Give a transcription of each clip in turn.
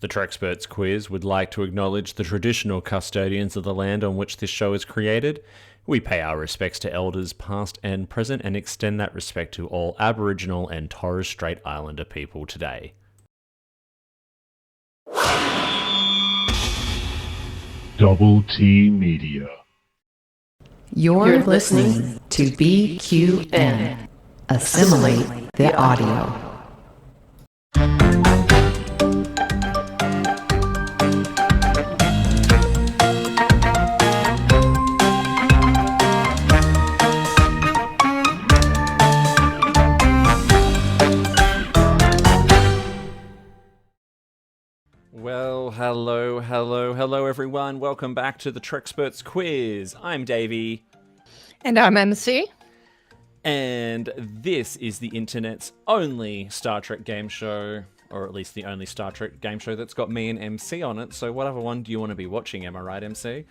The Trexperts Quiz would like to acknowledge the traditional custodians of the land on which this show is created. We pay our respects to elders past and present and extend that respect to all Aboriginal and Torres Strait Islander people today. Double T Media. You're listening to BQN. Assimilate the audio. Well, hello everyone. Welcome back to the Trexperts Quiz. I'm Davey. And I'm Emcee. And this is the internet's only Star Trek game show, or at least the only Star Trek game show that's got me and MC on it. So what other one do you want to be watching, am I right, MC?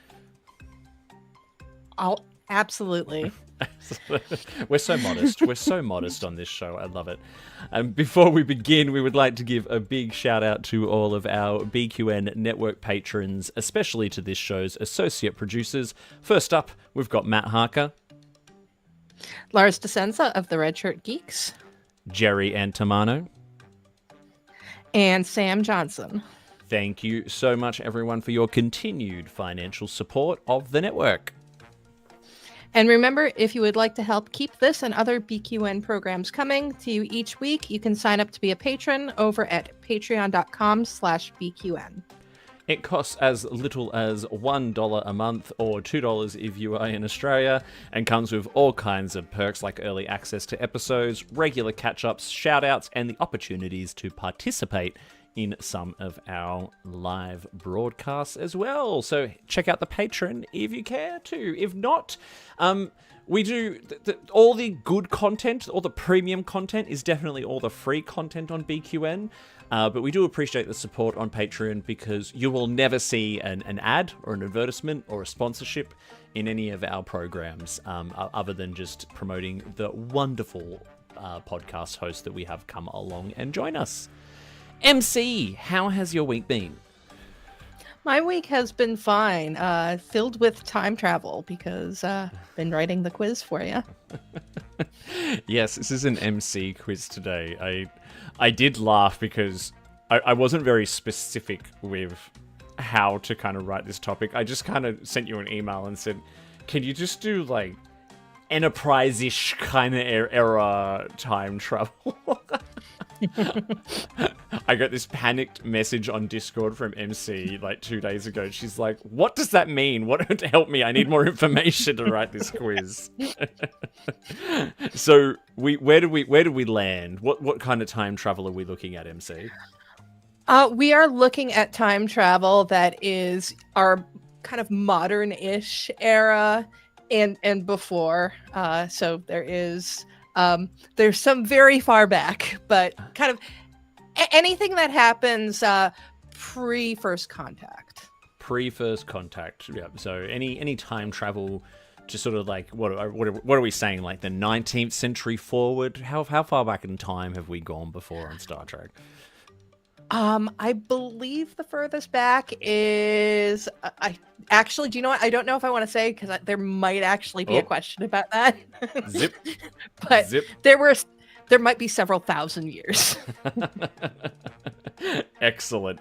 Absolutely. We're so modest. We're so modest on this show. I love it. Before we begin, we would like to give a big shout out to all of our BQN network patrons, especially to this show's associate producers. First up, we've got Matt Harker, Lars DeSenza of the Red Shirt Geeks, Jerry Antamano, and Sam Johnson. Thank you so much, everyone, for your continued financial support of the network. And remember, if you would like to help keep this and other BQN programs coming to you each week, you can sign up to be a patron over at patreon.com/BQN. It costs as little as $1 a month or $2 if you are in Australia, and comes with all kinds of perks like early access to episodes, regular catch-ups, shout-outs, and the opportunities to participate in some of our live broadcasts as well. So check out the Patreon if you care to. If not, we do all the good content, all the premium content is definitely all the free content on BQN. But we do appreciate the support on Patreon because you will never see an ad or an advertisement or a sponsorship in any of our programs other than just promoting the wonderful podcast hosts that we have come along and join us. MC, how has your week been? My week has been fine, filled with time travel because I've been writing the quiz for you. Yes, this is an MC quiz today. I did laugh because I wasn't very specific with how to kind of write this topic. I just kind of sent you an email and said, can you just do like Enterprise-ish kind of era time travel? I got this panicked message on Discord from MC like 2 days ago. She's like, what does that mean? What, help me, I need more information to write this quiz. So where do we land? What kind of time travel are we looking at, MC? We are looking at time travel that is our kind of modern-ish era and before. So there is there's some very far back, but kind of anything that happens pre-first contact. Pre-first contact, yeah. So any time travel to sort of like what are we saying? Like the 19th century forward? How far back in time have we gone before on Star Trek? I believe the furthest back is I actually, do you know what? I don't know if I want to say because there might actually be a question about that. Zip. But Zip. There might be several thousand years. Excellent.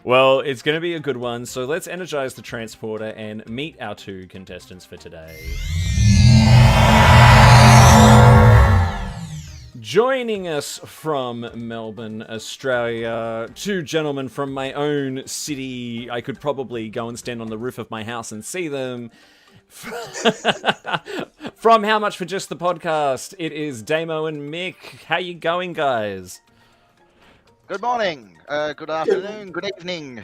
Well, it's going to be a good one. So let's energize the transporter and meet our two contestants for today. Joining us from Melbourne, Australia, two gentlemen from my own city. I could probably go and stand on the roof of my house and see them. From How Much for Just the Podcast, it is Damo and Mike. How you going, guys? Good morning, good afternoon, good evening,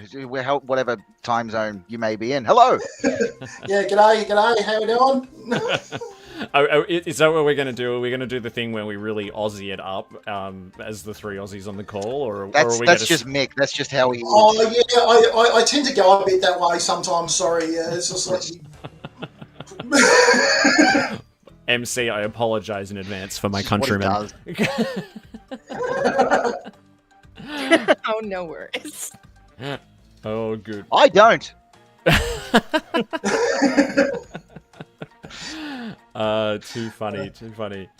whatever time zone you may be in. Hello. Yeah, g'day. How we doing? Is that what we're going to do? Are we going to do the thing where we really Aussie it up as the three Aussies on the call? Or that's are we just Mick. That's just how he is. Oh, yeah, I tend to go a bit that way sometimes. Sorry. Yeah, it's just like... MC, I apologize in advance for my countrymen. Oh, no worries. Oh, good. I don't. Too funny.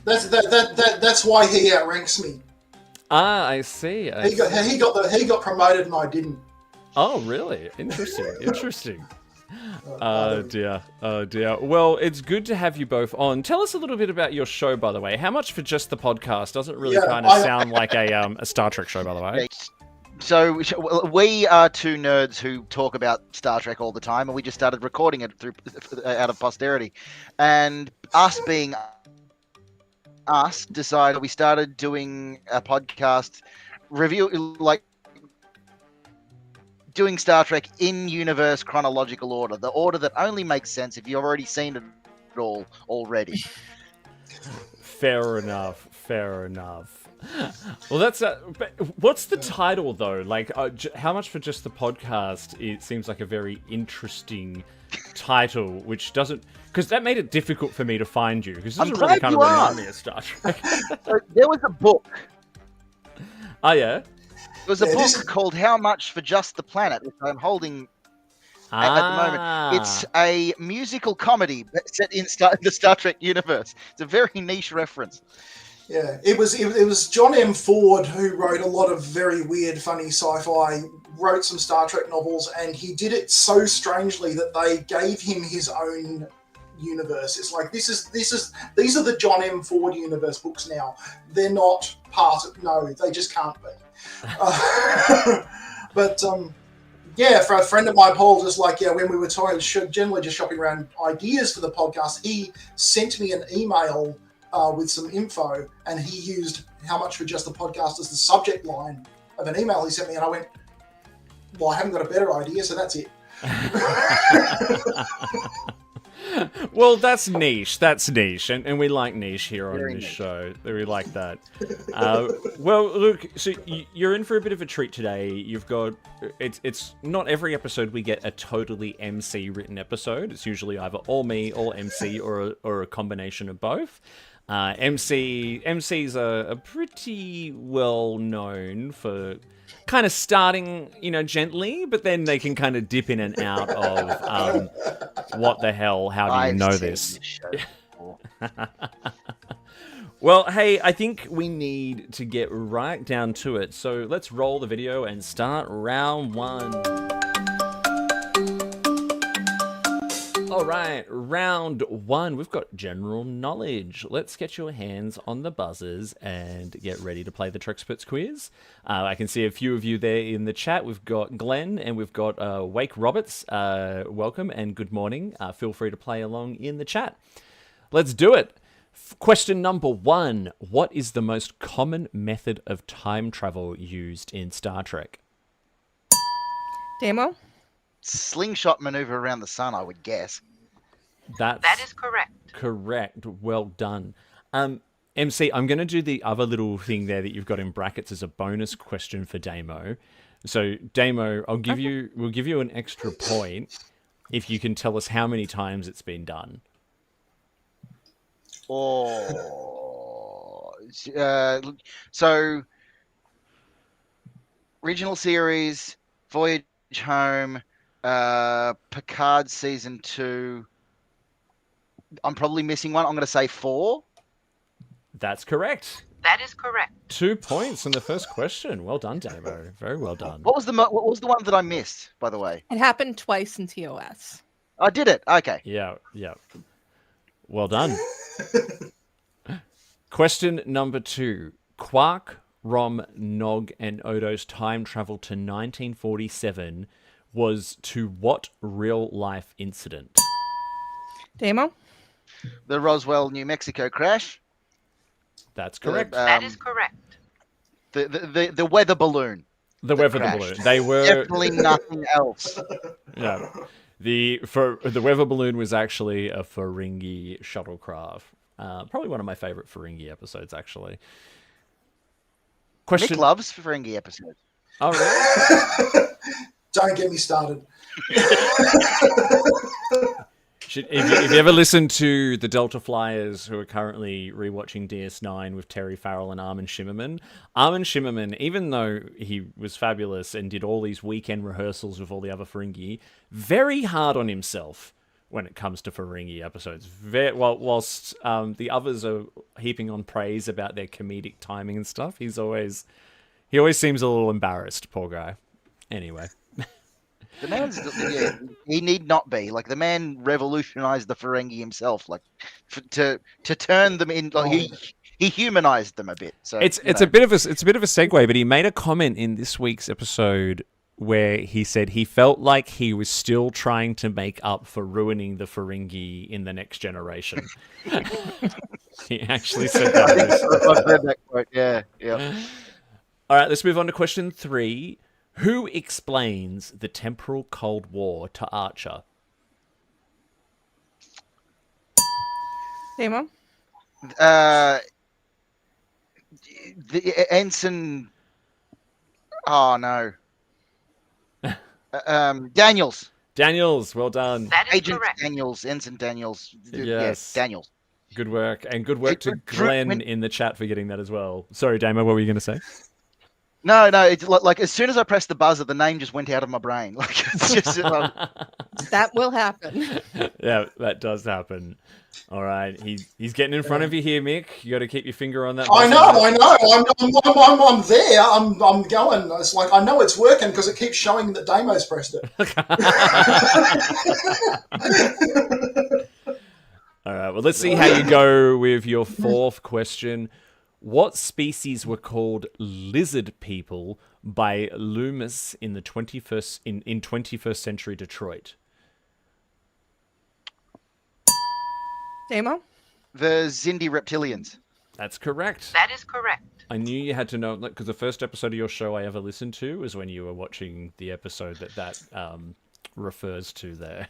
That's why he outranks me. Ah, I see. He got promoted and I didn't. Oh, really? Interesting. Oh dear. Well, it's good to have you both on. Tell us a little bit about your show, by the way. How much for just the podcast? Doesn't really kind of sound like a Star Trek show, by the way. So we are two nerds who talk about Star Trek all the time, and we just started recording it out of posterity. And us being us, decided we started doing a podcast review, like doing Star Trek in universe chronological order, the order that only makes sense if you've already seen it all already. Fair enough. Well, that's but what's the title though? Like, how much for just the podcast? It seems like a very interesting title, which doesn't, because that made it difficult for me to find you. Because it doesn't really kind of remind me of Star Trek. So there was a book. Oh yeah. There was a book called "How Much for Just the Planet," which I'm holding at the moment. It's a musical comedy set in the Star Trek universe. It's a very niche reference. Yeah, it was John M. Ford who wrote a lot of very weird, funny sci-fi, wrote some Star Trek novels, and he did it so strangely that they gave him his own universe. It's like these are the John M. Ford universe books now. They're not part of, no, they just can't be. Yeah, for a friend of mine, Paul, just like, when we were talking, generally just shopping around ideas for the podcast, he sent me an email with some info, and he used "How much for just the podcast" as the subject line of an email he sent me, and I went, well, I haven't got a better idea, so that's it. Well, that's niche, and we like niche here on this show. We like that. Well, look, so you're in for a bit of a treat today. You've got, it's not every episode we get a totally MC written episode. It's usually either all me, all MC, or a combination of both. MCs are pretty well known for kind of starting, gently, but then they can kind of dip in and out of what the hell, how do you know this? Well, hey, I think we need to get right down to it. So let's roll the video and start round one. All right, round one, we've got general knowledge. Let's get your hands on the buzzers and get ready to play the Trexperts quiz. I can see a few of you there in the chat. We've got Glenn and we've got Wake Roberts. Welcome and good morning. Feel free to play along in the chat. Let's do it. Question number one. What is the most common method of time travel used in Star Trek? Damo? Slingshot maneuver around the sun, I would guess. That is correct. Correct. Well done. MC, I'm going to do the other little thing there that you've got in brackets as a bonus question for Damo. So, Damo, we'll give you an extra point if you can tell us how many times it's been done. So original series, Voyage Home, Picard season 2. I'm probably missing one. I'm going to say 4. That's correct. That is correct. 2 points on the first question. Well done, Damo. Very well done. What was the one that I missed, by the way? It happened twice in TOS. I did it. Okay. Yeah. Well done. Question number 2. Quark, Rom, Nog, and Odo's time travel to 1947 was to what real-life incident? Damo? The Roswell, New Mexico crash. That's correct. That is correct. The weather balloon. The weather crashed. balloon. They were Definitely nothing else. Yeah. The weather balloon was actually a Ferengi shuttlecraft. Probably one of my favorite Ferengi episodes, actually. Nick loves Ferengi episodes. Oh, really? Don't get me started. If you ever listen to the Delta Flyers who are currently rewatching DS9 with Terry Farrell and Armin Shimmerman, even though he was fabulous and did all these weekend rehearsals with all the other Ferengi, very hard on himself when it comes to Ferengi episodes. Whilst the others are heaping on praise about their comedic timing and stuff, he always seems a little embarrassed, poor guy. Anyway. The man's, he need not be. Like, the man revolutionized the Ferengi himself. Like, to turn them in, like, he humanized them a bit. So it's a bit of a segue, but he made a comment in this week's episode where he said he felt like he was still trying to make up for ruining the Ferengi in the next generation. He actually said that. I've read that quote. Yeah. All right, let's move on to question 3. Who explains the temporal Cold War to Archer? Damo? The ensign. Oh no. Daniels. Daniels, well done. That is Agent correct. Daniels, Ensign Daniels. Yes. Daniels. Good work. And good work to Glenn in the chat for getting that as well. Sorry, Damo, what were you going to say? No, it's like as soon as I pressed the buzzer, the name just went out of my brain. Like, it's just That will happen. Yeah, that does happen. All right, he's getting in front of you here, Mick. You got to keep your finger on that. I know. I'm there. I'm going. It's like I know it's working because it keeps showing that Damo's pressed it. All right. Well, let's see how you go with your 4th question. What species were called lizard people by Loomis in the 21st century Detroit? Damo? the Zindi reptilians. That's correct. That is correct. I knew you had to know, because the first episode of your show I ever listened to was when you were watching the episode that refers to there.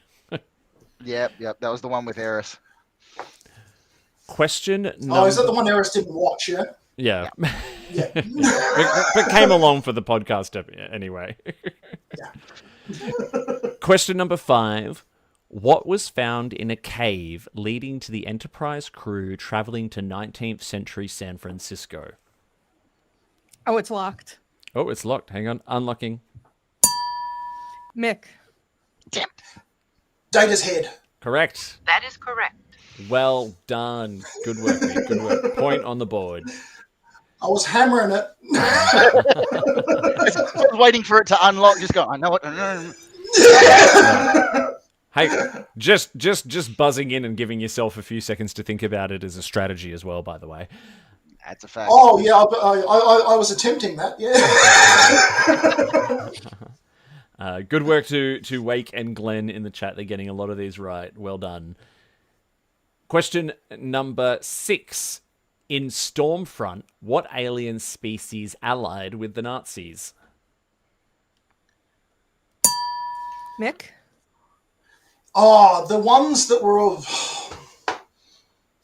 Yep. That was the one with Eris. Question number... Oh, is that the one Eris didn't watch, yeah? Yeah. Yeah. but came along for the podcast anyway. Yeah. Question number 5. What was found in a cave leading to the Enterprise crew traveling to 19th century San Francisco? Oh, it's locked. Oh, it's locked. Hang on. Unlocking. Mick. Damn. Data's head. Correct. That is correct. Well done. Good work, Mick. Good work. Point on the board. I was hammering it. I was waiting for it to unlock. Just go. I know it. Hey, just buzzing in and giving yourself a few seconds to think about it is a strategy as well, by the way. That's a fact. Oh, yeah, I was attempting that, yeah. Good work to Wake and Glenn in the chat. They're getting a lot of these right. Well done. Question number 6. In Stormfront, what alien species allied with the Nazis? Mick. Oh, the ones that were of...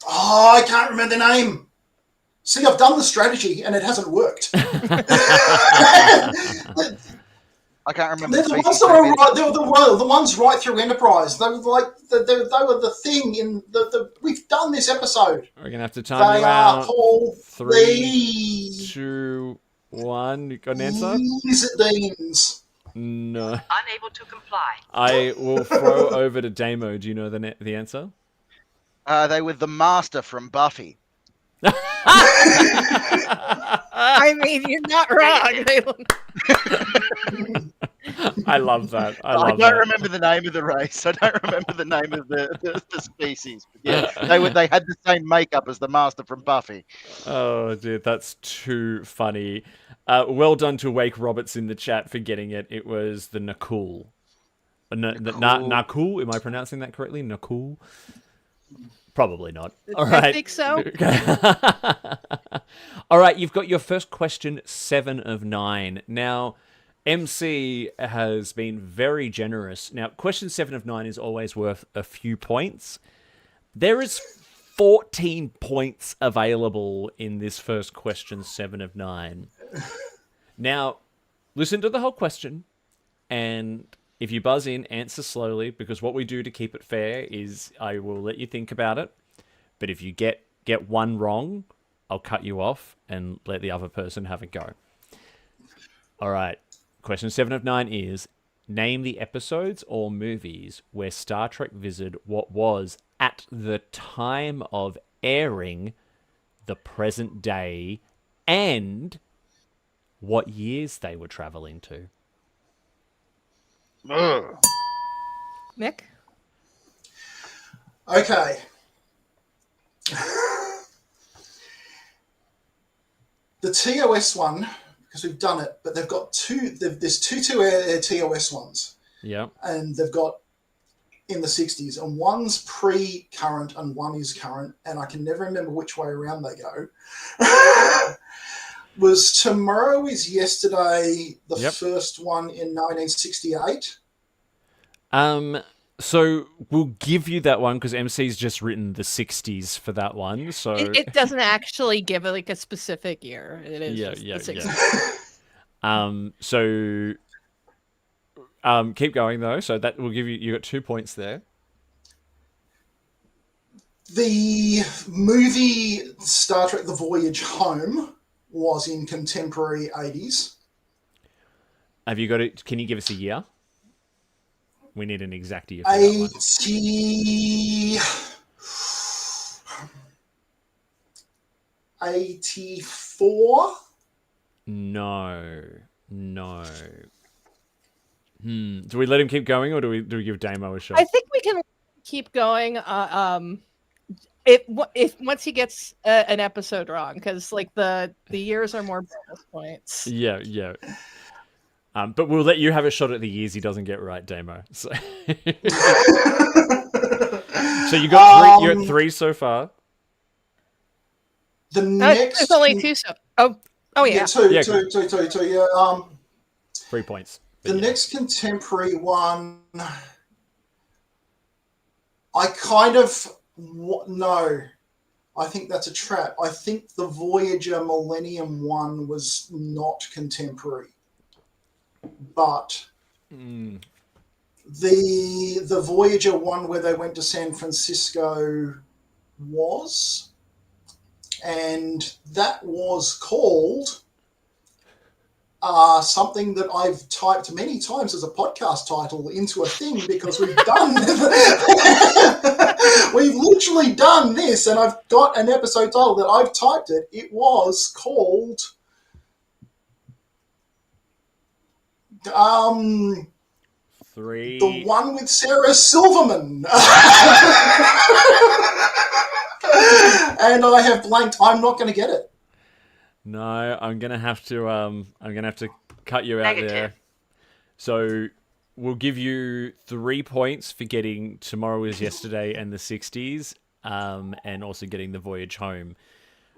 Oh, I can't remember the name. See, I've done the strategy and it hasn't worked. I can't remember. They're the ones that were right. They were the ones right through Enterprise. They were like they were the thing in the. We've done this episode. We're gonna have to time They you are out. called 3, 2, 1. You got an answer? Lizardines. No. Unable to comply. I will throw over to Damo. Do you know the answer? They were the Master from Buffy. I mean, you're not wrong. I love that. I I don't that. remember the name of the race. I don't remember the name of the species. But yeah, they had the same makeup as the Master from Buffy. Oh, dude, that's too funny. Well done to Wake Roberts in the chat for getting it. It was the Nakul. Nakul? Am I pronouncing that correctly? Nakul? Probably not. All right. I think so. All right, you've got your first question, 7 of 9. Now, MC has been very generous. Now, question 7 of 9 is always worth a few points. There is 14 points available in this first question, 7 of 9. Now, listen to the whole question and If you buzz in, answer slowly, because what we do to keep it fair is I will let you think about it. But if you get one wrong, I'll cut you off and let the other person have a go. All right. Question 7 of 9 is, name the episodes or movies where Star Trek visited what was, at the time of airing, the present day, and what years they were traveling to. Ugh. Nick? Okay. The TOS one, because we've done it, but they've got there's two air TOS ones. Yeah. And they've got in the 60s, and one's pre-current and one is current, and I can never remember which way around they go. Was Tomorrow is Yesterday the first one in 1968? So we'll give you that one because MC's just written the 60s for that one. So It doesn't actually give like a specific year. It is the 60s. So keep going though. So that will give you got 2 points there. The movie Star Trek The Voyage Home was in contemporary 80s. Have you got it? Can you give us a year? We need an exact year for that one. 84? No. Do we let him keep going, or do we give Damo a shot? I think we can keep going. If once he gets an episode wrong, because like the years are more bonus points. Yeah. But we'll let you have a shot at the years he doesn't get right, Damo. So, so you got 3. You're at 3 so far. The next, there's only 2. So oh yeah, two. Yeah, 3 points. The next contemporary one, I kind of no. I think that's a trap. I think the Voyager Millennium one was not contemporary. But the Voyager one where they went to San Francisco was, and that was called something that I've typed many times as a podcast title into a thing because we've done we've literally done this, and I've got an episode title that I've typed it. It was called Three. The one with Sarah Silverman. And I have blanked. I'm not going to get it. No, I'm gonna have to cut you out there. So we'll give you 3 points for getting Tomorrow is Yesterday and the 60s, and also getting the Voyage Home.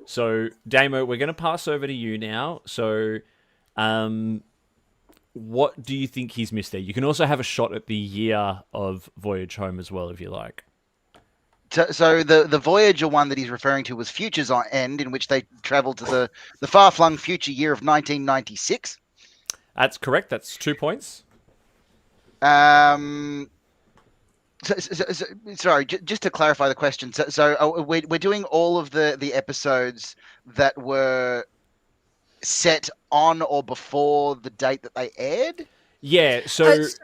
So Damo, we're gonna pass over to you now. So, what do you think he's missed there? You can also have a shot at the year of Voyage Home as well, if you like. So the Voyager one that he's referring to was Future's End, in which they travelled to the far-flung future year of 1996. That's correct. That's 2 points. Sorry, just to clarify the question. So we're doing all of the episodes that were set on or before the date that they aired? Yeah, so it's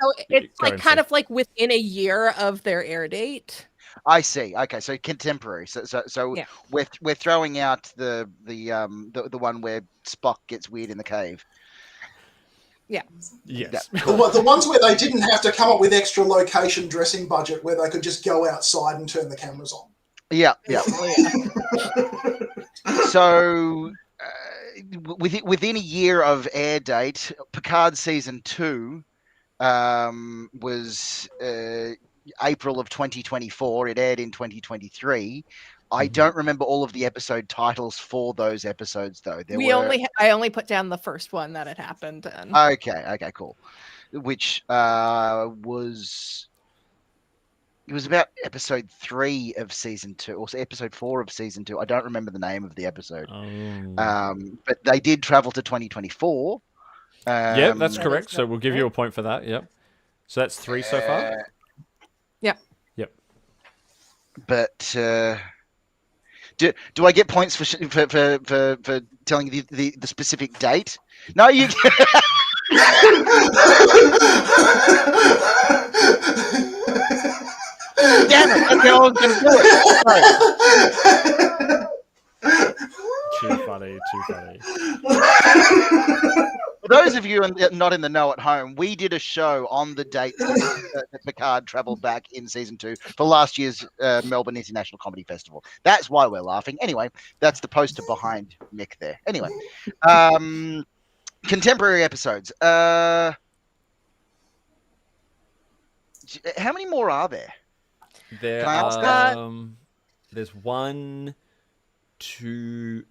like kind of like within a year of their air date. I see. Okay, so contemporary. So yeah. we're throwing out the one where Spock gets weird in the cave. Yeah. Yes. The ones where they didn't have to come up with extra location dressing budget, where they could just go outside and turn the cameras on. Yeah. So within a year of air date, Picard season 2 was April of 2024. It aired in 2023. I don't remember all of the episode titles for those episodes, though. I only put down the first one that had happened. And... Okay, cool. Which was about episode 3 of season 2, or episode 4 of season 2. I don't remember the name of the episode. But they did travel to 2024. Yeah, that's correct. So we'll give you a point for that. Yep. So that's 3 so far? Yeah. Yep. But do I get points for telling you the specific date? No, you. Damn it! That's how I was going to do it. Too funny. For those of you not in the know at home, we did a show on the date that Picard travelled back in season 2 for last year's Melbourne International Comedy Festival. That's why we're laughing. Anyway, that's the poster behind Mick there. Anyway, contemporary episodes. How many more are there? There Can I ask are, there's 1, 2,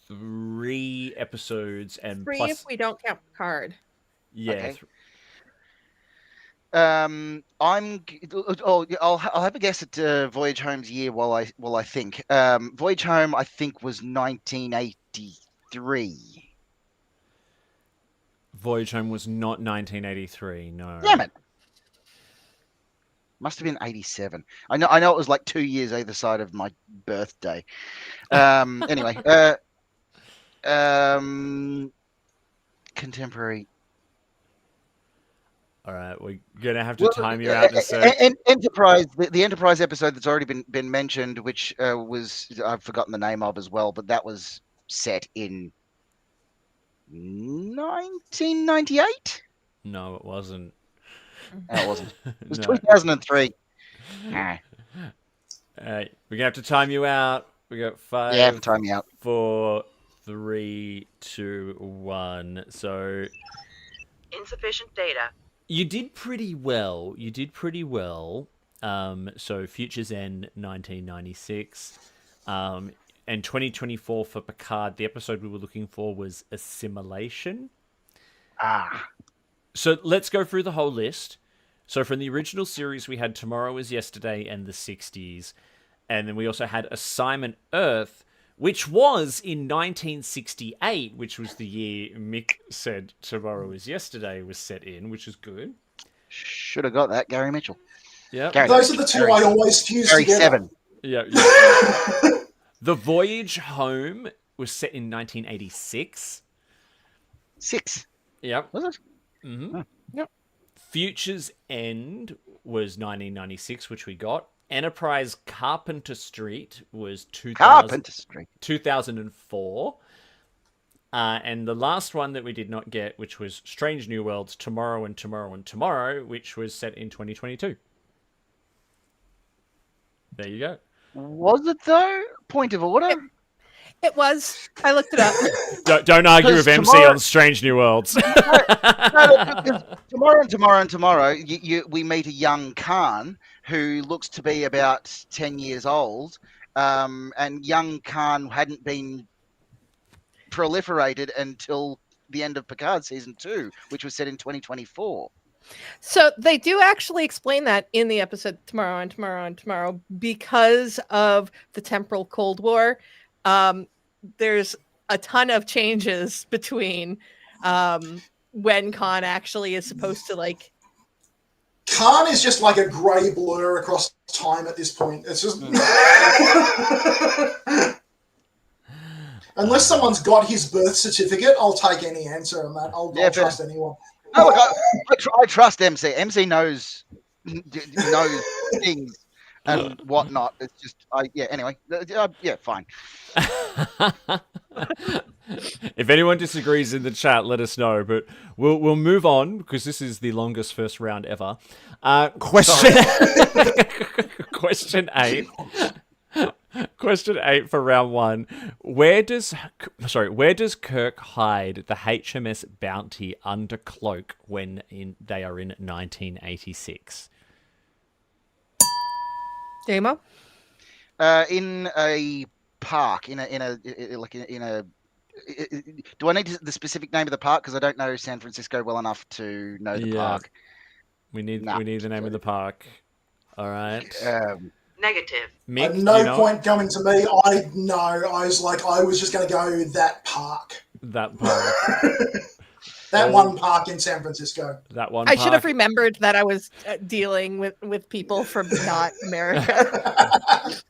3 episodes and 3 plus... if we don't count Picard. Yeah. Okay. I'll have a guess at Voyage Home's year while I think. Voyage Home, I think, was 1983. Voyage Home was not 1983, no. Damn it! Must have been 87. I know it was like 2 years either side of my birthday. Anyway, contemporary. All right, we're gonna have to time you out in a sec. Enterprise, the Enterprise episode that's already been mentioned, which was I've forgotten the name of as well, but that was set in 1998. No, it wasn't. No, it wasn't. It was No. 2003. We're gonna have to time you out. We got 5. Yeah, time me out. 4, 3, 2, 1. So Insufficient data. you did pretty well. So Future's End, 1996. And 2024 for Picard. The episode we were looking for was Assimilation. Ah. So let's go through the whole list. So from the original series, we had Tomorrow Is Yesterday and the 60s. And then we also had Assignment Earth, which was in 1968, which was the year Mick said Tomorrow Is Yesterday was set in, which is good. Should have got that, Gary Mitchell. Yeah. Those are the two I always fuse Gary together. 7. Yeah. The Voyage Home was set in 1986. 6. Yep. Was it? Mm-hmm. Oh. Yep. Future's End was 1996, which we got. Enterprise Carpenter Street was 2004. And the last one that we did not get, which was Strange New Worlds, Tomorrow and Tomorrow and Tomorrow, which was set in 2022. There you go. Was it though? Point of order. It was. I looked it up. Don't argue with Because MC tomorrow- on Strange New Worlds. Tomorrow, we meet a young Khan who looks to be about 10 years old, and young Khan hadn't been proliferated until the end of Picard season 2, which was set in 2024. So they do actually explain that in the episode Tomorrow and Tomorrow and Tomorrow because of the temporal Cold War. There's a ton of changes between when Khan actually is supposed to like. Khan is just like a grey blur across time at this point. It's just unless someone's got his birth certificate, I'll take any answer on that. I'll trust anyone. No, look, I trust MC. MC knows things and whatnot. It's just, anyway, fine. If anyone disagrees in the chat, let us know. But we'll move on because this is the longest first round ever. Question 8. Question 8 for round 1. Where does Kirk hide the HMS Bounty under cloak when they are in 1986? Damo? In a park, in a. Do I need the specific name of the park? Because I don't know San Francisco well enough to know the park. We need the name of the park. All right. Negative. Mick, At no point coming to me, I was just going to go that park. That park. That one park in San Francisco. That one I park. should have remembered that I was dealing with people from not America.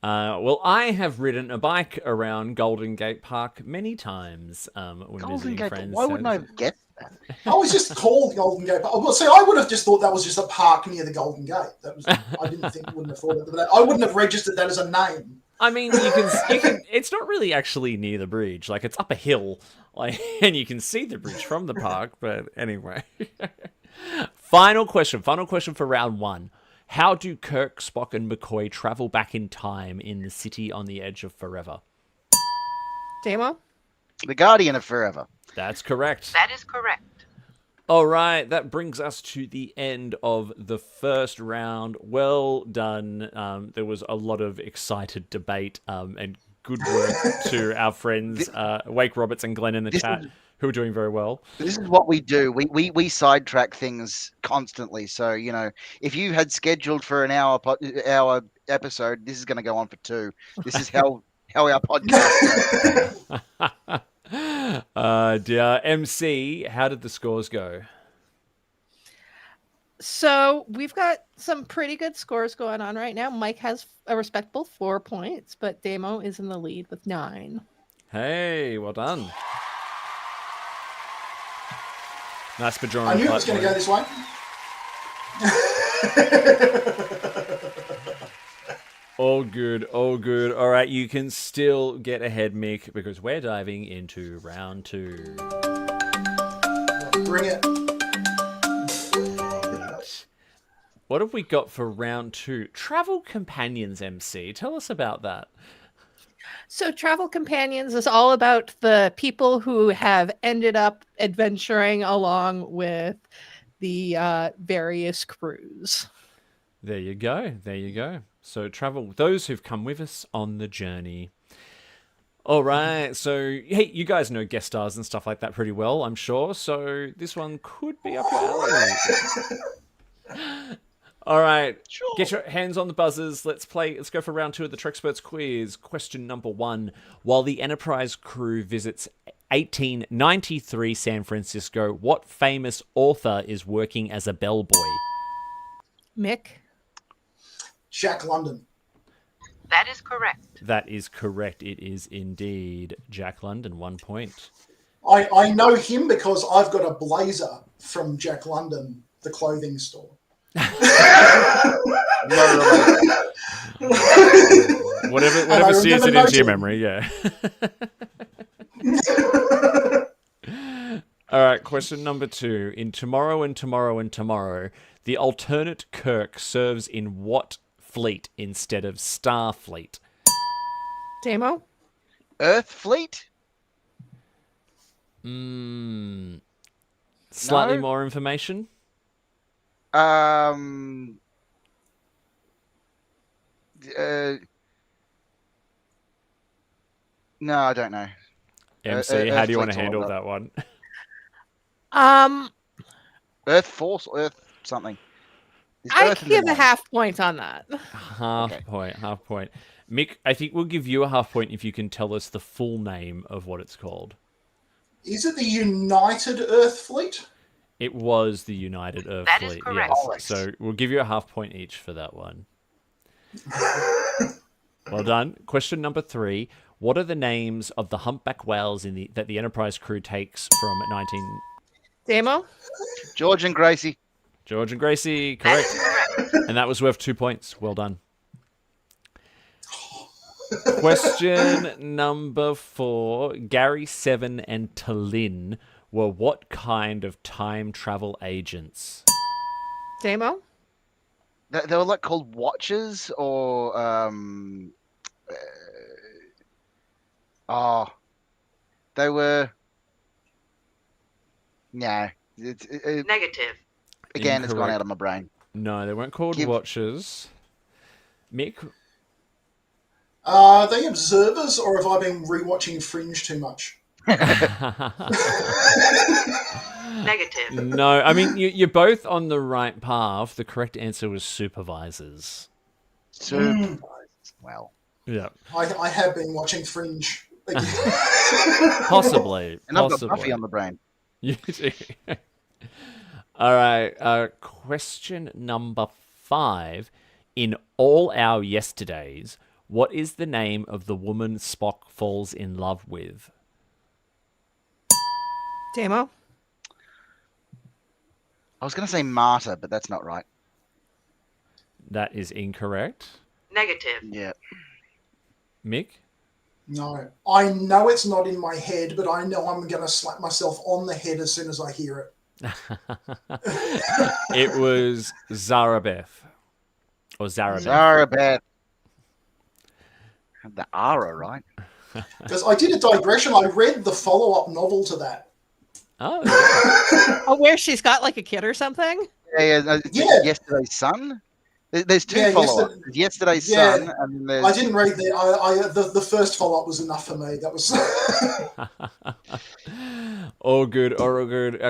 Well, I have ridden a bike around Golden Gate Park many times when Golden visiting Gate. friends. Why wouldn't I have guessed that? I was just called Golden Gate. Well, see, I would have just thought that was just a park near the Golden Gate. That was. I didn't think. Wouldn't have thought of that. I wouldn't have registered that as a name. I mean, you can. It's not really actually near the bridge. Like, it's up a hill, and you can see the bridge from the park. But anyway, final question for round 1. How do Kirk, Spock, and McCoy travel back in time in the city on the edge of forever? Damo? The Guardian of Forever. That's correct. That is correct. All right, that brings us to the end of the first round. Well done. There was a lot of excited debate and good work to our friends Wake Roberts and Glenn in the chat, who are doing very well. This is what we do. We sidetrack things constantly. So, if you had scheduled for an hour episode, this is going to go on for 2. This is how our podcast goes. Dear MC, how did the scores go? So we've got some pretty good scores going on right now. Mike has a respectable 4 points, but Damo is in the lead with 9. Hey, well done. Nice Bajoran. I knew it was going to go this way. All good, all good. All right, you can still get ahead, Mick, because we're diving into round 2. Bring it. What have we got for round 2? Travel Companions, MC. Tell us about that. So Travel Companions is all about the people who have ended up adventuring along with the various crews. There you go. There you go. So those who've come with us on the journey. All right. So, hey, you guys know guest stars and stuff like that pretty well, I'm sure. So this one could be up your alley. All right. Sure. Get your hands on the buzzers. Let's go for round 2 of the Trexperts quiz. Question number 1. While the Enterprise crew visits 1893 San Francisco, what famous author is working as a bellboy? Mick? Jack London. That is correct. That is correct. It is indeed Jack London. 1 point. I know him because I've got a blazer from Jack London, the clothing store. Whatever sears it into your memory, yeah. All right, question number 2. In Tomorrow and Tomorrow and Tomorrow, the alternate Kirk serves in what fleet instead of Starfleet? Damo? Earth Fleet? Slightly No. more information? No, I don't know. MC, how do you want to Earth Fleet's handle all that one? Earth Force, Earth something. Is I Earth in give the a name? half point on that. Half point. Mick, I think we'll give you a half point if you can tell us the full name of what it's called. Is it the United Earth Fleet? It was the United Earth That is Fleet, correct. yes. So we'll give you a half point each for that one. Well done. Question number 3. What are the names of the humpback whales that the Enterprise crew takes from 19... Damo? George and Gracie. George and Gracie, correct. And that was worth 2 points. Well done. Question number 4. Gary, Seven, and Tallinn were what kind of time travel agents? Damo? They were like called Watchers or they were. No, Negative. again, it's gone Incorrect. out of my brain. No, they weren't called Watchers. Mick? Are they observers, or have I been rewatching Fringe too much? Negative. No, I mean, you're both on the right path. The correct answer was supervisors. Supervisors. Well, Yeah. I have been watching Fringe Possibly. And I've got Possibly. Buffy on the brain. You do. All right. Question number 5. In all our yesterdays, what is the name of the woman Spock falls in love with? Damo? I was going to say Marta, but that's not right. That is incorrect. Negative. Yeah. Mick? No, I know it's not in my head, but I know I'm going to slap myself on the head as soon as I hear it. It was Zarabeth. Or Zarabeth. Zarabeth. The Ara, right? Because I did a digression. I read the follow-up novel to that. Oh, Oh, where she's got like a kid or something? Yeah. Yeah. Yesterday's Son. There's two Yeah, follow-ups. There's Yesterday's Yeah. Son, and there's... I didn't read the first follow-up was enough for me. That was all good.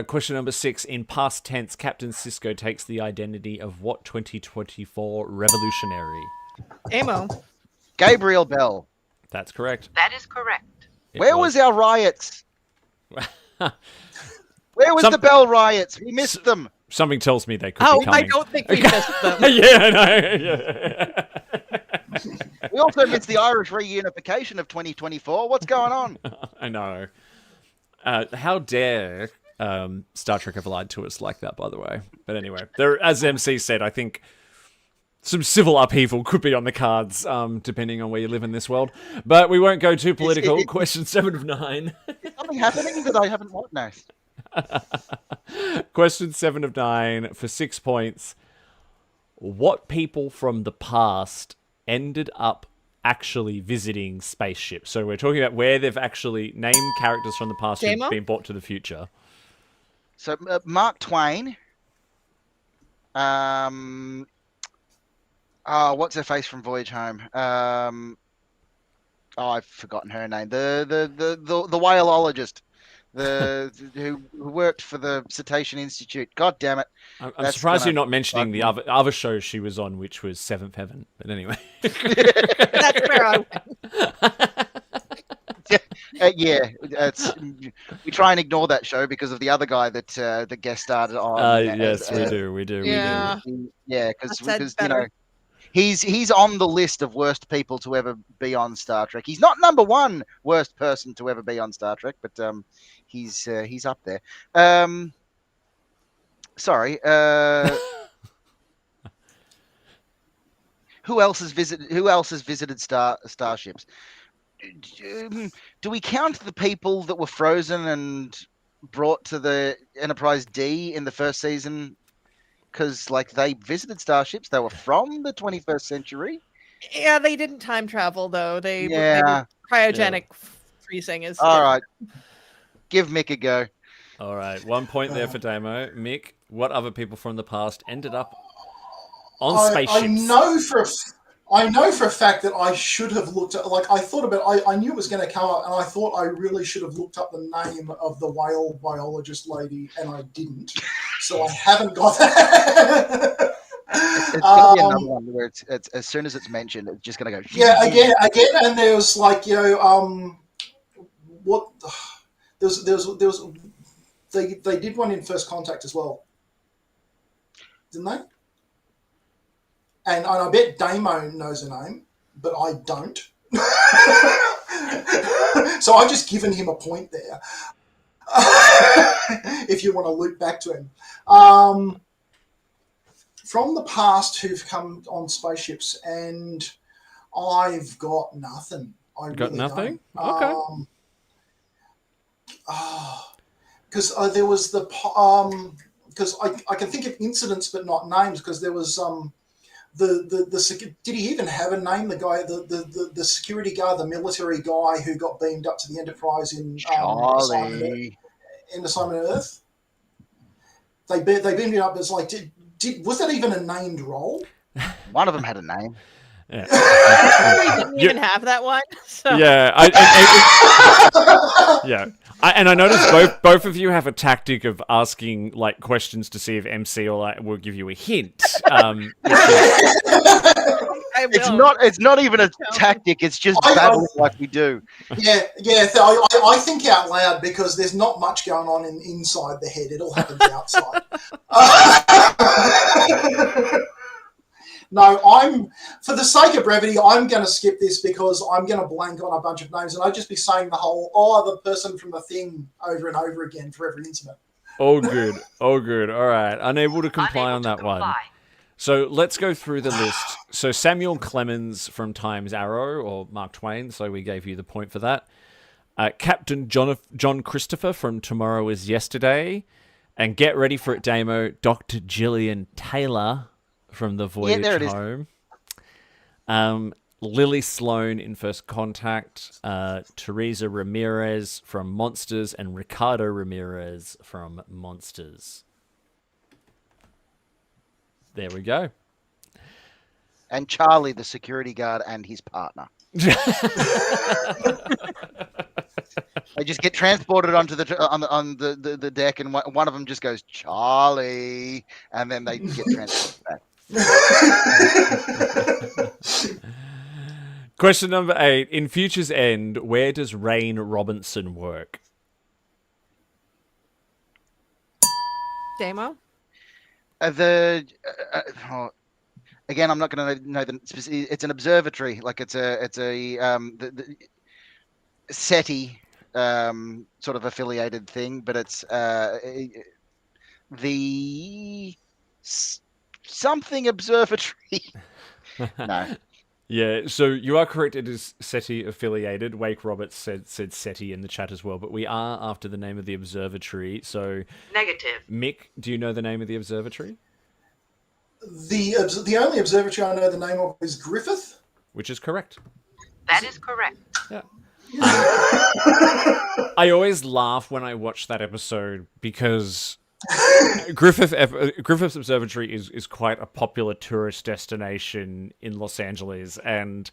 Question number 6. In past tense, Captain Sisko takes the identity of what 2024 revolutionary? Damo. Gabriel Bell. That's correct. That is correct. Where was our riots? Where was Some- the Bell riots? We missed them. Something tells me they could Oh, be coming. I don't think we missed them. Yeah, I know. Yeah. We also missed the Irish reunification of 2024. What's going on? I know. How dare Star Trek have lied to us like that, by the way. But anyway, there, as MC said, I think some civil upheaval could be on the cards, depending on where you live in this world. But we won't go too political. Question 7 of 9. Is something happening that I haven't witnessed? Question 7 of 9 for 6 points. What people from the past ended up actually visiting spaceships? So we're talking about where they've actually named characters from the past who've Damo? been brought to the future. So Mark Twain. What's her face from Voyage Home? I've forgotten her name. The whaleologist. Who worked for the Cetacean Institute. God damn it. I'm That's surprised gonna you're not mentioning the bug other show she was on, which was Seventh Heaven. But anyway. That's where I went. We try and ignore that show because of the other guy that guest starred on. Yes, we do. Yeah. Yeah, because That's you know better. he's on the list of worst people to ever be on Star Trek. He's not number 1 worst person to ever be on Star Trek, but he's up there. Sorry. Who else has visited starships? Do we count the people that were frozen and brought to the Enterprise D in the first season? Because like they visited starships, they were from the 21st century. Yeah, they didn't time travel though. They Yeah. were cryogenic freezing is All different. right, give Mick a go. All right, 1 point there for Damo. Mick, what other people from the past ended up on spaceships? I know for a fact that I should have looked at, like, I thought about, I knew it was going to come up, and I thought I really should have looked up the name of the whale biologist lady, and I didn't. So I haven't got that. It's gonna be another one where it's as soon as it's mentioned, it's just gonna go. Yeah, again, and there's like, you know, what there's they did one in First Contact as well, didn't they? And I bet Damo knows her name, but I don't. So I've just given him a point there. If you want to loop back to him. From the past who've come on spaceships, and I've got nothing. I Got really nothing? don't. Okay. Because there was the because I can think of incidents but not names, because there was did he even have a name, the guy, the security guard, the military guy who got beamed up to the Enterprise in Charlie. Assignment Earth? They beamed him up as like, was that even a named role? One of them had a name. Yeah. I didn't even have that one. So. Yeah, I noticed both of you have a tactic of asking like questions to see if MC or like will give you a hint. I I will. It's not even a tactic. It's just battling like we do. Yeah. I think out loud because there's not much going on inside the head. It all happens outside. No, for the sake of brevity, I'm going to skip this because I'm going to blank on a bunch of names and I'd just be saying the whole, the person from the thing over and over again for every incident. Oh, good. All right. Unable to comply on that one. So let's go through the list. So Samuel Clemens from Times Arrow, or Mark Twain, so we gave you the point for that. Captain John Christopher from Tomorrow Is Yesterday. And get ready for it, Damo, Dr. Gillian Taylor from The Voyage Home. Lily Sloan in First Contact, Teresa Ramirez from Monsters, and Ricardo Ramirez from Monsters. There we go. And Charlie, the security guard, and his partner. They just get transported onto the deck, and one of them just goes, Charlie, and then they get transported back. Question number 8. In Future's End, where does Rain Robinson work? Damo? Again, I'm not going to know the specific. It's an observatory, like it's a the SETI sort of affiliated thing, but it's the something observatory. No. Yeah, so you are correct. It is SETI affiliated. Wake Roberts said SETI in the chat as well, but we are after the name of the observatory. So, Negative. Mick, do you know the name of the observatory? The only observatory I know the name of is Griffith. Which is correct. That is correct. Yeah. I always laugh when I watch that episode because Griffith Observatory is quite a popular tourist destination in Los Angeles, and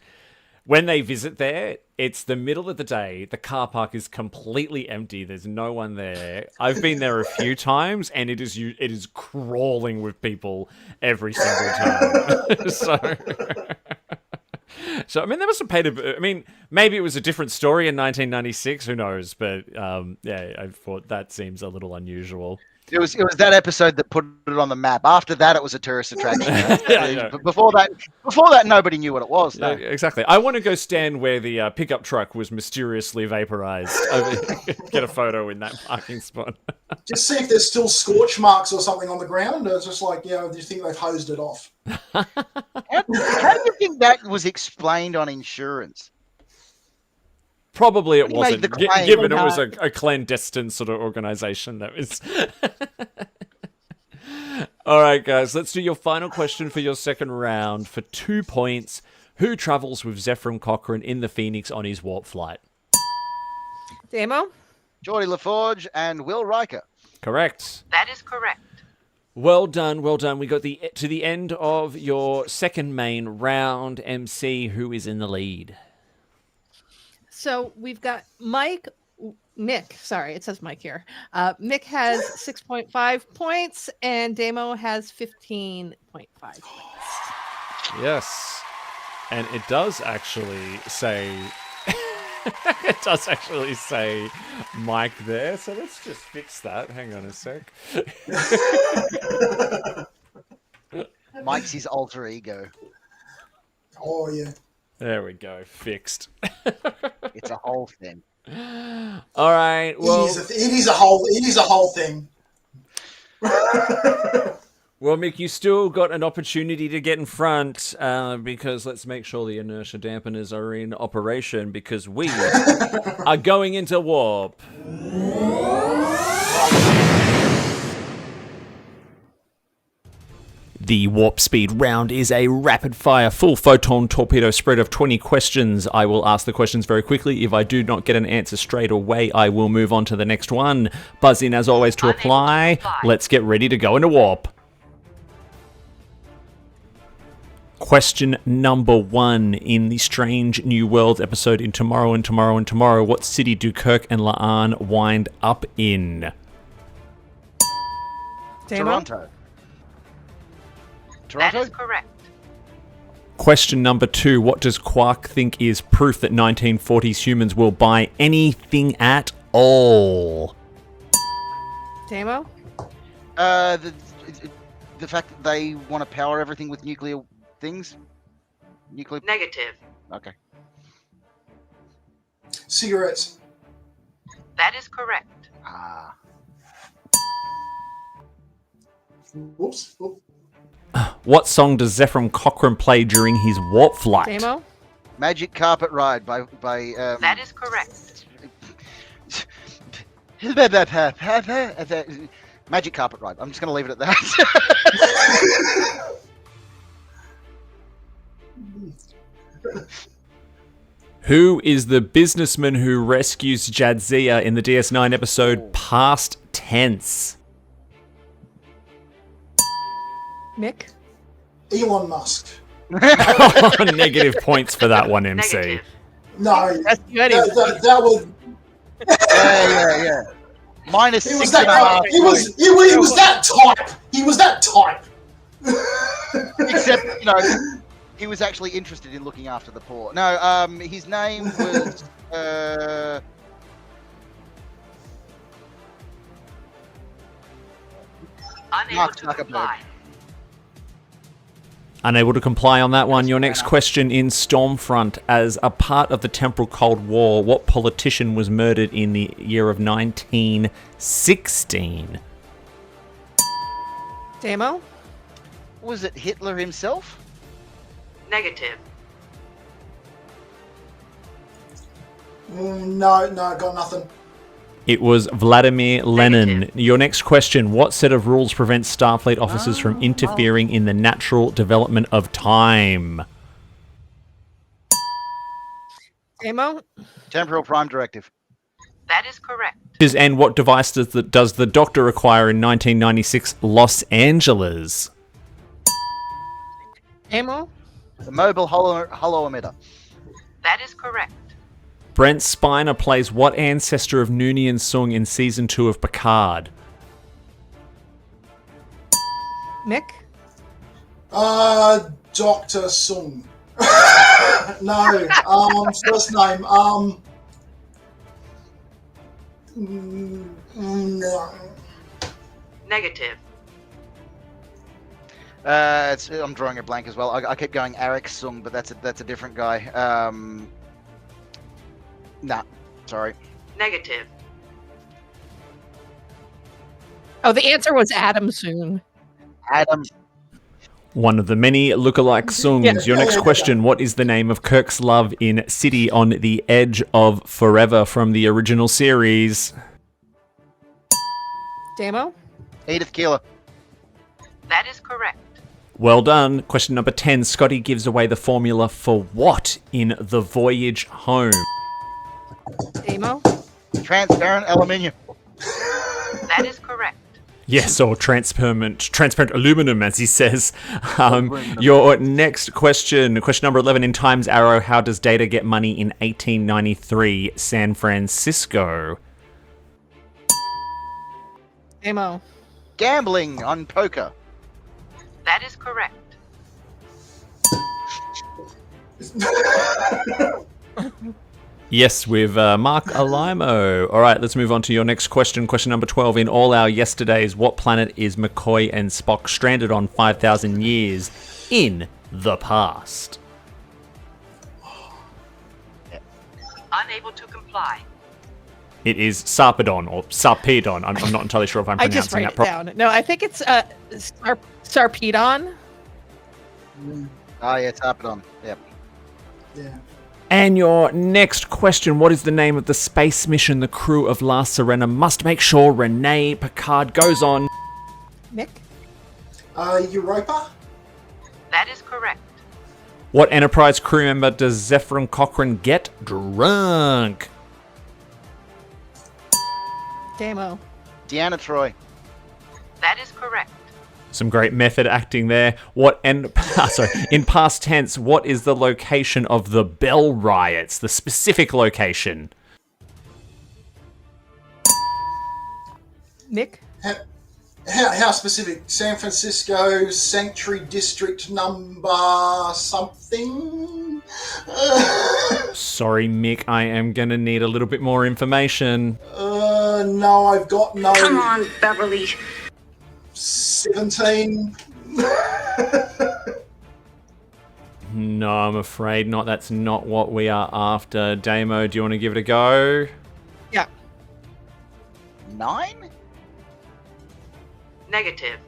when they visit there, it's the middle of the day. The car park is completely empty. There's no one there. I've been there a few times, and it is crawling with people every single time. So I mean, they must have paid I mean, maybe it was a different story in 1996. Who knows? But yeah, I thought that seems a little unusual. It was that episode that put it on the map. After that, it was a tourist attraction. Yeah. But before that, nobody knew what it was. No. Yeah, exactly. I want to go stand where the pickup truck was mysteriously vaporized. Get a photo in that parking spot. Just see if there's still scorch marks or something on the ground. It's just like, do you think they've hosed it off? How do you think that was explained on insurance? Probably it When he made wasn't, the claim. given it was a clandestine sort of organization that was... All right, guys, let's do your final question for your second round for 2 points. Who travels with Zephram Cochrane in the Phoenix on his warp flight? Damo? Geordie LaForge and Will Riker. Correct. That is correct. Well done. We got to the end of your second main round. MC, who is in the lead? So we've got Mick, sorry, it says Mike here. Mick has 6.5 points and Damo has 15.5 points. Yes. And it does actually say... it does actually say Mike there, so let's just fix that. Hang on a sec. Mike's his alter ego. Oh, yeah. There we go. Fixed. It's a whole thing. All right. Well, it is a whole thing. well, Mick, you still got an opportunity to get in front because let's make sure the inertia dampeners are in operation because we are going into warp. The warp speed round is a rapid-fire, full-photon torpedo spread of 20 questions. I will ask the questions very quickly. If I do not get an answer straight away, I will move on to the next one. Buzz in as always to apply. Let's get ready to go into warp. Question number 1 in the Strange New Worlds episode in Tomorrow and Tomorrow and Tomorrow. What city do Kirk and La'an wind up in? Damo? Toronto. That is correct. Question number 2. What does Quark think is proof that 1940s humans will buy anything at all? Damo? The fact that they want to power everything with nuclear things? Nuclear... Negative. Okay. Cigarettes. That is correct. Ah. Whoops. Oop. What song does Zephram Cochrane play during his warp flight? Damo? Magic Carpet Ride by That is correct. Magic Carpet Ride. I'm just going to leave it at that. Who is the businessman who rescues Jadzia in the DS9 episode Past Tense? Mick? Elon Musk. Negative points for that one, MC. Negative. No, That's good. that was. Yeah. Minus He was 6.5 that. He was that type. He was that type. Except, he was actually interested in looking after the poor. No, his name was Unable Mark to Zuckerberg. comply. Unable to comply on that one. Your next question in Stormfront. As a part of the temporal Cold War, what politician was murdered in the year of 1916? Damo? Was it Hitler himself? Negative. No, got nothing. It was Vladimir Lenin. Negative. Your next question. What set of rules prevents Starfleet officers from interfering in the natural development of time? Damo? Temporal Prime Directive. That is correct. And what device does the Doctor acquire in 1996 Los Angeles? Damo? The mobile hollow emitter. That is correct. Brent Spiner plays what ancestor of Noonien Sung in Season 2 of Picard? Mick? Dr. Sung. No, first name. No. Negative. I'm drawing a blank as well. I keep going Arik Sung, but that's a different guy. Nah, sorry. Negative. Oh, the answer was Adam Soon. Adam. One of the many lookalike Sungs. Yeah. Your next question. What is the name of Kirk's love in City on the Edge of Forever from the original series? Damo? Edith Keeler. That is correct. Well done. Question number 10. Scotty gives away the formula for what in The Voyage Home? Damo? Transparent aluminium. That is correct. Yes, or transparent aluminum, as he says. Your next question. Question number 11. In Time's Arrow, how does Data get money in 1893 San Francisco? Damo? Gambling on poker. That is correct. Yes, with Mark Alimo. All right, let's move on to your next question. Question number 12. In All Our Yesterdays, what planet is McCoy and Spock stranded on 5,000 years in the past? Unable to comply. It is Sarpedon or Sarpedon. I'm not entirely sure if I'm I just pronouncing write that it down. No, I think it's Sarpedon. Oh, yeah, it's Sarpedon. Yep. Yeah. And your next question, what is the name of the space mission the crew of La Sirena must make sure Rene Picard goes on? Mick? Europa? That is correct. What Enterprise crew member does Zephram Cochrane get drunk? Damo? Deanna Troy. That is correct. Some great method acting there. In past tense, what is the location of the Bell riots? The specific location. Mick? How specific? San Francisco Sanctuary District number something? Sorry, Mick, I am going to need a little bit more information. No, I've got no... Come on, Beverly. 17. No, I'm afraid not. That's not what we are after. Damo, do you want to give it a go? Yeah. 9? Negative.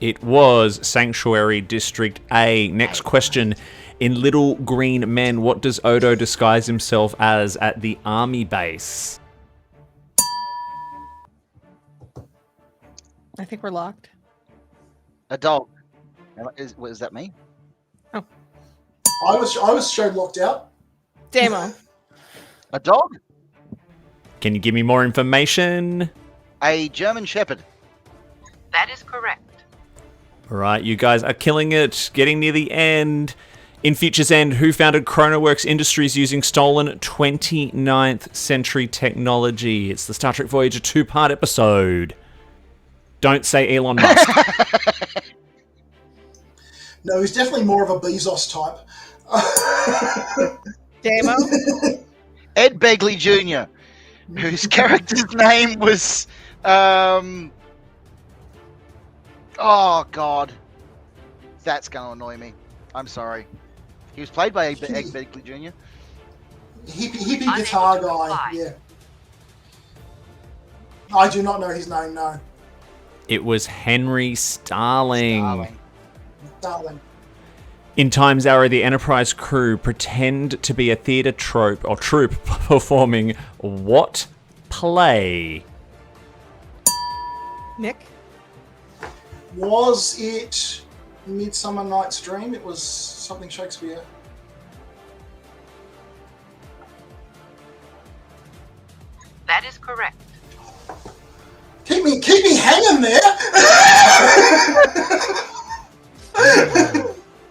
It was Sanctuary District A. Next question. In Little Green Men, what does Odo disguise himself as at the army base? I think we're locked. A dog. Is that me? I was shown locked out. Damo. A dog? Can you give me more information? A German Shepherd. That is correct. All right, you guys are killing it. Getting near the end. In Future's End, who founded Chronoworks Industries using stolen 29th century technology? It's the Star Trek Voyager 2-part episode. Don't say Elon Musk. No, he's definitely more of a Bezos type. Damo. Ed Begley Jr., whose character's name was... Oh, God. That's going to annoy me. I'm sorry. He was played by Ed Begley Jr. Hippie guitar guy, yeah. I do not know his name, no. It was Henry Starling. Darling. In Time's Arrow, the Enterprise crew pretend to be a theatre troupe performing what play? Nick. Was it Midsummer Night's Dream? It was something Shakespeare. That is correct. Keep me hanging there.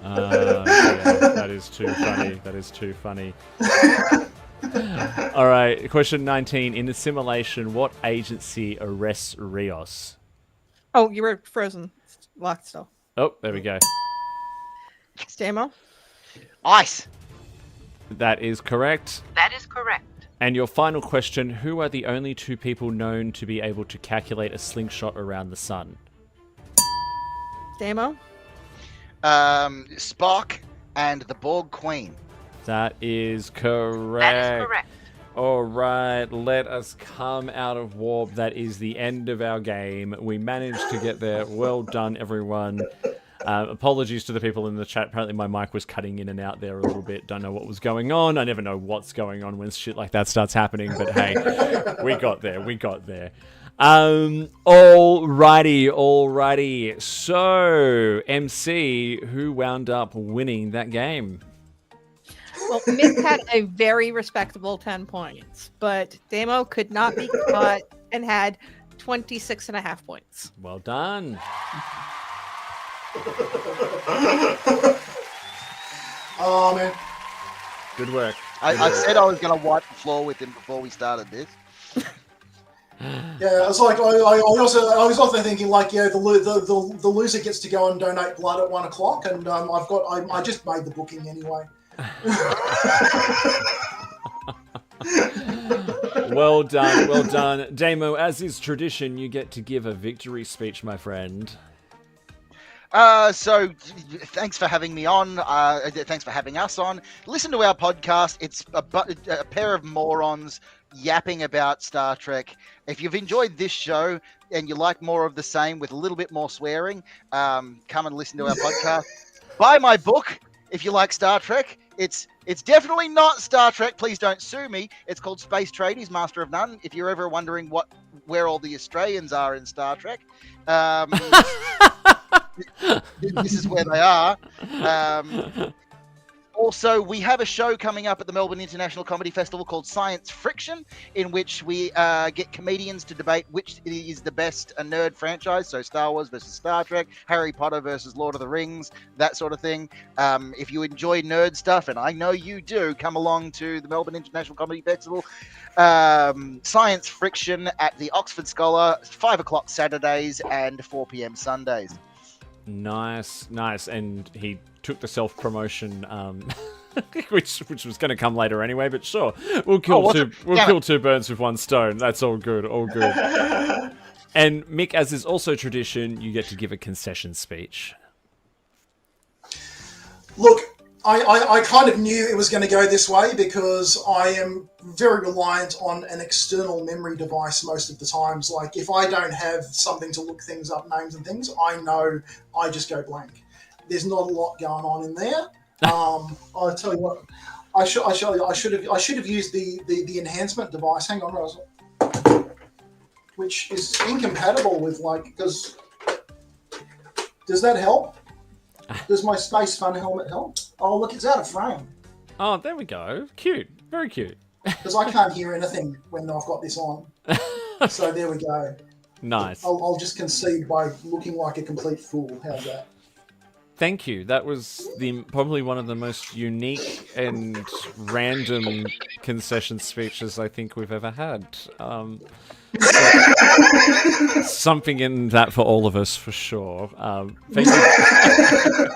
Yeah, that is too funny. That is too funny. All right, question 19. In the simulation, what agency arrests Rios? Oh, you were frozen. Locked still. Oh, there we go. Damo. Ice. That is correct. That is correct. And your final question, who are the only two people known to be able to calculate a slingshot around the sun? Damo. Spock and the Borg Queen. That is correct. That is correct. All right, let us come out of warp. That is the end of our game. We managed to get there. Well done, everyone. Apologies to the people in the chat. Apparently my mic was cutting in and out there a little bit. Don't know what was going on. I never know what's going on when shit like that starts happening. But hey, we got there. We got there. Alrighty. So, MC, who wound up winning that game? Well, Mick had a very respectable 10 points, but Damo could not be caught and had 26.5 points. Well done. Oh, man. Good work. I said I was going to wipe the floor with him before we started this. Yeah, it's like I was also thinking like, yeah, the loser gets to go and donate blood at 1 o'clock, and I just made the booking anyway. Well done. Damo, as is tradition, you get to give a victory speech, my friend. So thanks for having me on. Thanks for having us on. Listen to our podcast. It's a pair of morons yapping about Star Trek. If you've enjoyed this show and you like more of the same with a little bit more swearing, come and listen to our podcast. Buy my book if you like Star Trek. It's definitely not Star Trek. Please don't sue me. It's called Space Tradies, Master of None. If you're ever wondering where all the Australians are in Star Trek, this is where they are. Also, we have a show coming up at the Melbourne International Comedy Festival called Science Friction, in which we get comedians to debate which is the best nerd franchise. So Star Wars versus Star Trek, Harry Potter versus Lord of the Rings, that sort of thing. If you enjoy nerd stuff, and I know you do, come along to the Melbourne International Comedy Festival. Science Friction at the Oxford Scholar, 5 o'clock Saturdays and 4 p.m. Sundays. Nice. And he took the self-promotion, which was going to come later anyway. But sure, we'll kill two birds with one stone. That's all good. And Mick, as is also tradition, you get to give a concession speech. Look, I kind of knew it was going to go this way because I am very reliant on an external memory device most of the times. Like, if I don't have something to look things up, names and things, I know I just go blank. There's not a lot going on in there. I'll tell you what, I should have used the enhancement device. Hang on, which is incompatible with, like, because does that help? Does my Space Fun helmet help? Oh, look, it's out of frame. Oh, there we go. Cute. Very cute. Because I can't hear anything when I've got this on. So there we go. Nice. I'll just concede by looking like a complete fool. How's that? Thank you. That was probably one of the most unique and random concession speeches I think we've ever had. Something in that for all of us, for sure. Thank you.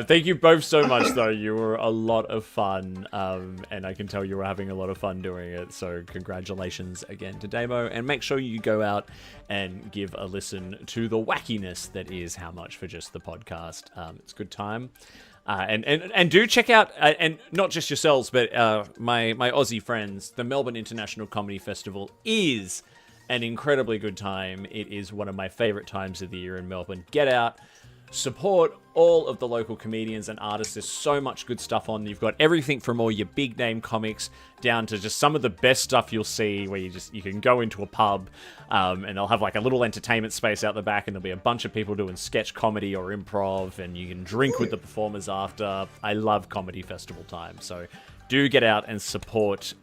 Thank you both so much, though. You were a lot of fun, and I can tell you were having a lot of fun doing it. So congratulations again to Damo, and make sure you go out and give a listen to the wackiness that is How Much for Just the Podcast. It's a good time. And do check out, and not just yourselves, but my Aussie friends, the Melbourne International Comedy Festival is an incredibly good time. It is one of my favourite times of the year in Melbourne. Get out, support all of the local comedians and artists. There's so much good stuff on. You've got everything from all your big name comics down to just some of the best stuff you'll see where you can go into a pub and they'll have like a little entertainment space out the back and there'll be a bunch of people doing sketch comedy or improv and you can drink with the performers after. I love comedy festival time. So do get out and support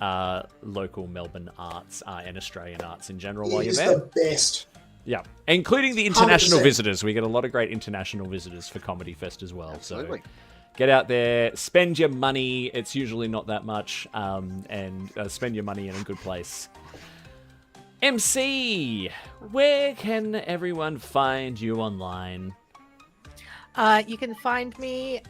local Melbourne arts and Australian arts in general while you're there. It is the best. Yeah, including the international 100%. visitors. We get a lot of great international visitors for Comedy Fest as well. Absolutely. So get out there, spend your money. It's usually not that much, and spend your money in a good place. MC, where can everyone find you online? You can find me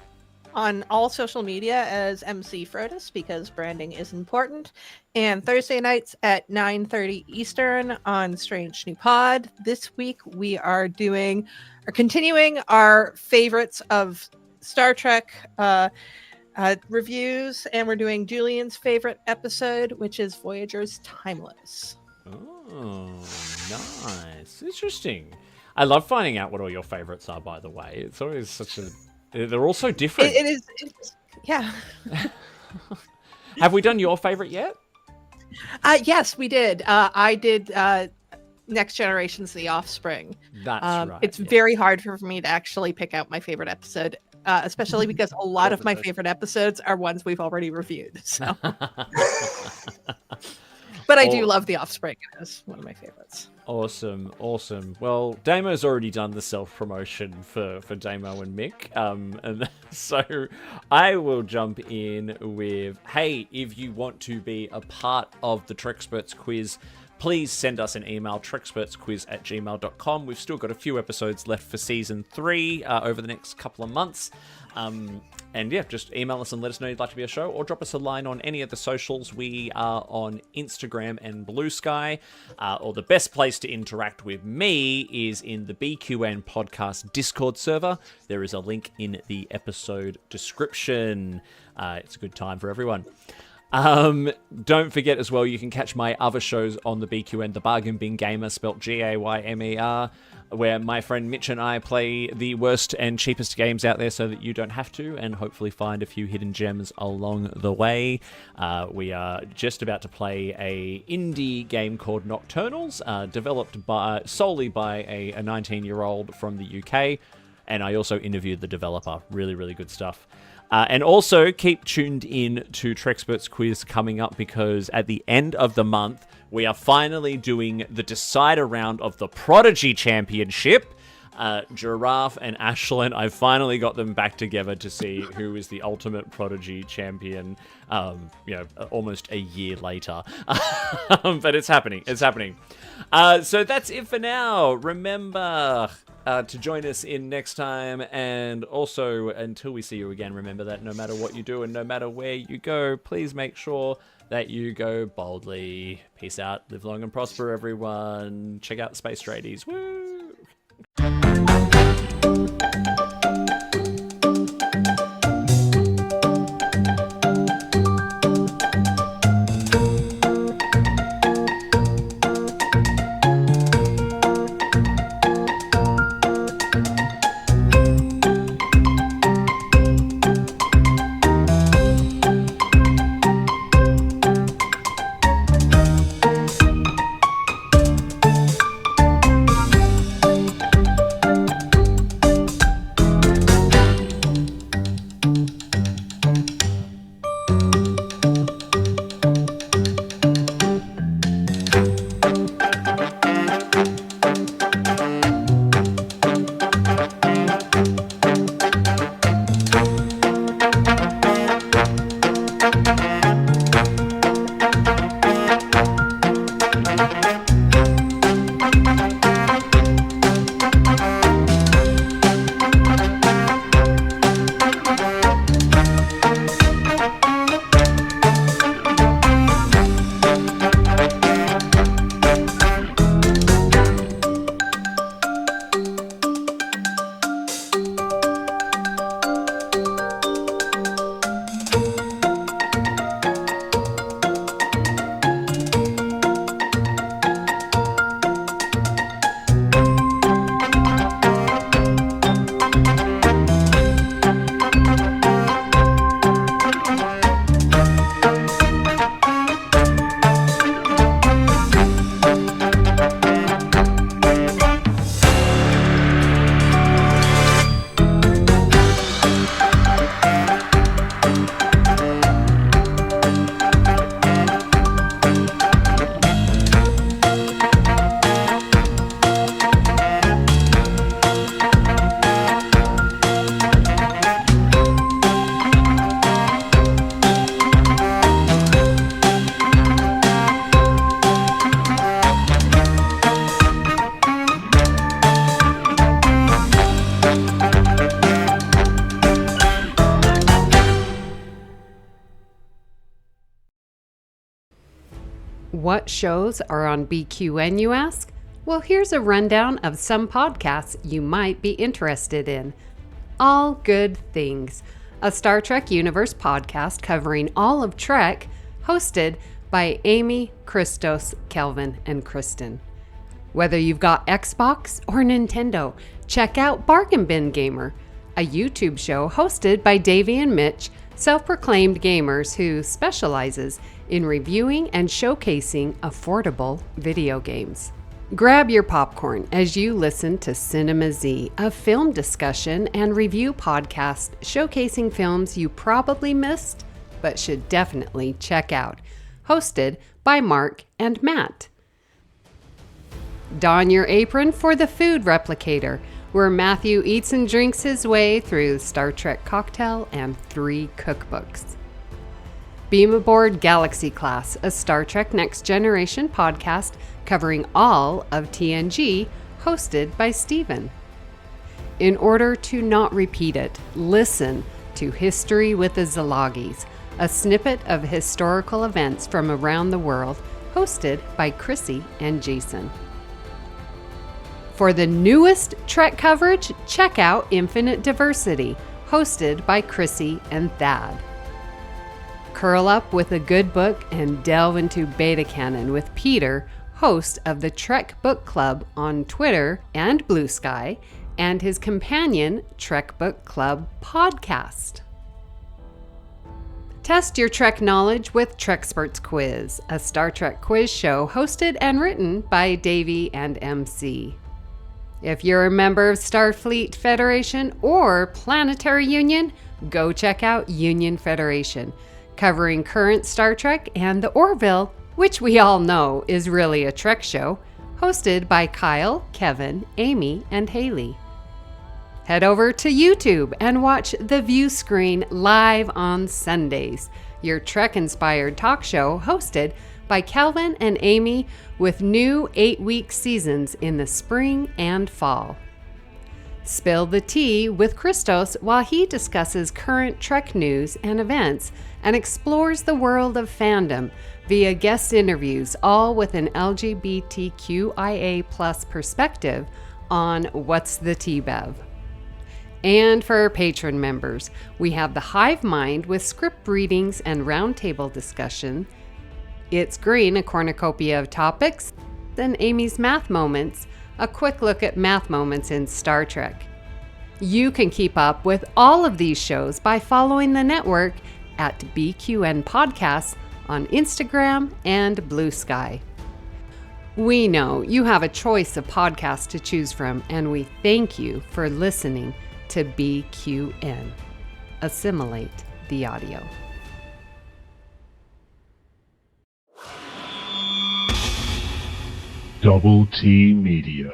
on all social media as MC Frodis because branding is important. And Thursday nights at 9:30 Eastern on Strange New Pod. This week we are continuing our favorites of Star Trek reviews, and we're doing Julian's favorite episode, which is Voyager's Timeless. Oh, nice. Interesting. I love finding out what all your favorites are, by the way. It's always such a... They're all so different. It is, yeah. Have we done your favorite yet? Yes, we did. I did Next Generation's The Offspring. That's right. It's very hard for me to actually pick out my favorite episode, especially because a lot of my favorite episodes are ones we've already reviewed. So, but I do love The Offspring. It's one of my favorites. Awesome. Well, Damo's already done the self-promotion for Damo and Mick. And so I will jump in with, hey, if you want to be a part of the Trexperts quiz, please send us an email, trexpertsquiz@gmail.com. We've still got a few episodes left for Season 3 over the next couple of months. And yeah, just email us and let us know you'd like to be a show, or drop us a line on any of the socials. We are on Instagram and Blue Sky, or the best place to interact with me is in the BQN Podcast Discord server. There is a link in the episode description. It's a good time for everyone. Don't forget as well, you can catch my other shows on the BQN, The Bargain Bin Gamer, spelt Gaymer, where my friend Mitch and I play the worst and cheapest games out there so that you don't have to, and hopefully find a few hidden gems along the way. We are just about to play a indie game called Nocturnals, developed solely by a 19-year-old from the UK, and I also interviewed the developer. Really, really good stuff. And also keep tuned in to Trexperts Quiz coming up, because at the end of the month, we are finally doing the decider round of the Prodigy Championship. Giraffe and Ashlyn, I finally got them back together to see who is the ultimate Prodigy champion, almost a year later. But it's happening. It's happening. So that's it for now. Remember to join us in next time. And also, until we see you again, remember that no matter what you do and no matter where you go, please make sure that you go boldly. Peace out. Live long and prosper, everyone. Check out Space Tradies. Woo! What shows are on BQN, you ask? Well, here's a rundown of some podcasts you might be interested in. All Good Things, a Star Trek Universe podcast covering all of Trek, hosted by Amy, Christos, Kelvin, and Kristen. Whether you've got Xbox or Nintendo, check out Bargain Bin Gamer, a YouTube show hosted by Davey and Mitch, self-proclaimed gamers who specializes in reviewing and showcasing affordable video games. Grab your popcorn as you listen to Cinema Z, a film discussion and review podcast showcasing films you probably missed but should definitely check out, hosted by Mark and Matt. Don your apron for The Food Replicator, where Matthew eats and drinks his way through Star Trek Cocktail and 3 cookbooks. Beam Aboard Galaxy Class, a Star Trek Next Generation podcast covering all of TNG, hosted by Steven. In order to not repeat it, listen to History with the Zalagis, a snippet of historical events from around the world, hosted by Chrissy and Jason. For the newest Trek coverage, check out Infinite Diversity, hosted by Chrissy and Thad. Curl up with a good book and delve into Beta Canon with Peter, host of the Trek Book Club on Twitter and Blue Sky, and his companion Trek Book Club podcast. Test your Trek knowledge with Trexperts Quiz, a Star Trek quiz show hosted and written by Davey and Emcee. If you're a member of Starfleet Federation or Planetary Union, go check out Union Federation, covering current Star Trek and the Orville, which we all know is really a Trek show, hosted by Kyle, Kevin, Amy, and Haley. Head over to YouTube and watch The View Screen live on Sundays, your Trek-inspired talk show hosted by Calvin and Amy with new 8-week seasons in the spring and fall. Spill the tea with Christos while he discusses current Trek news and events and explores the world of fandom via guest interviews, all with an LGBTQIA+ perspective on What's the Tea Bev. And for our patron members, we have the Hive Mind with script readings and roundtable discussion, It's Green, a cornucopia of topics, and Amy's Math Moments, a quick look at math moments in Star Trek. You can keep up with all of these shows by following the network at BQN Podcasts on Instagram and Blue Sky. We know you have a choice of podcasts to choose from, and we thank you for listening to BQN. Assimilate the audio. Double T Media.